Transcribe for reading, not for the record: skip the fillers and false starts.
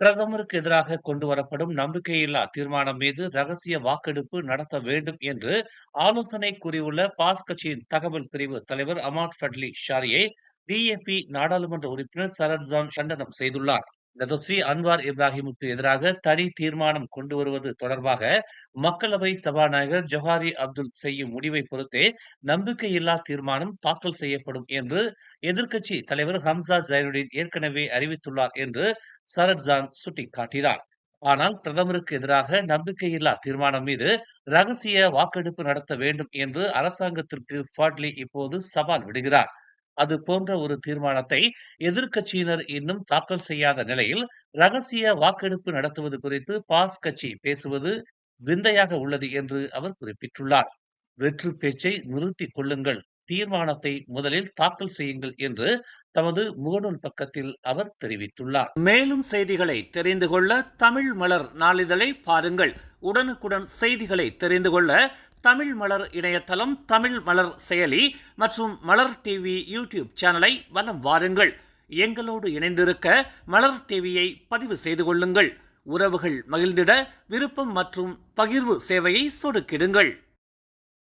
பிரதமருக்கு எதிராக கொண்டு வரப்படும் நம்பிக்கையில்லா தீர்மானம் மீது ரகசிய வாக்கெடுப்பு நடத்த வேண்டும் என்று ஆலோசனை கூறியுள்ள பாஸ் கட்சியின் தகவல் பிரிவு தலைவர் அமாட் ஃபட்லி ஷாரியை டிஏபி நாடாளுமன்ற உறுப்பினர் சரத்ஜான் கண்டனம் செய்துள்ளார். நதஸ்வி அன்வார் இப்ராஹிமுக்கு எதிராக தனி தீர்மானம் கொண்டு வருவது தொடர்பாக மக்களவை சபாநாயகர் ஜொஹாரி அப்துல் செய்யும் முடிவை பொறுத்தே நம்பிக்கையில்லா தீர்மானம் தாக்கல் செய்யப்படும் என்று எதிர்க்கட்சி தலைவர் ஹம்சா ஜைனுddin ஏற்கனவே அறிவித்துள்ளார் என்று சரத்ஜான் சுட்டிக்காட்டினார். ஆனால் பிரதமருக்கு எதிராக நம்பிக்கையில்லா தீர்மானம் மீது ரகசிய வாக்கெடுப்பு நடத்த வேண்டும் என்று அரசாங்கத்திற்கு ஃபாட்லி இப்போது சவால் விடுகிறார். அது போன்ற ஒரு தீர்மானத்தை எதிர்க்கட்சியினர் இன்னும் தாக்கல் செய்யாத நிலையில் ரகசிய வாக்கெடுப்பு நடத்துவது குறித்து பாஸ் கட்சி பேசுவது விந்தையாக உள்ளது என்று அவர் குறிப்பிட்டுள்ளார். வெற்று பேச்சை நிறுத்திக் கொள்ளுங்கள், தீர்மானத்தை முதலில் தாக்கல் செய்யுங்கள் என்று தமது முகநூல் பக்கத்தில் அவர் தெரிவித்துள்ளார். மேலும் செய்திகளை தெரிந்து கொள்ள தமிழ் மலர் நாளிதழை பாருங்கள். உடனுக்குடன் செய்திகளை தெரிந்து கொள்ள தமிழ் மலர் இணையதளம், தமிழ் மலர் செயலி மற்றும் மலர் டிவி யூடியூப் சேனலை வலம் வாருங்கள். எங்களோடு இணைந்திருக்க மலர் டிவியை பதிவு செய்து கொள்ளுங்கள். உறவுகள் மகிழ்ந்திட விருப்பம் மற்றும் பகிர்வு சேவையை சொடுக்கிடுங்கள்.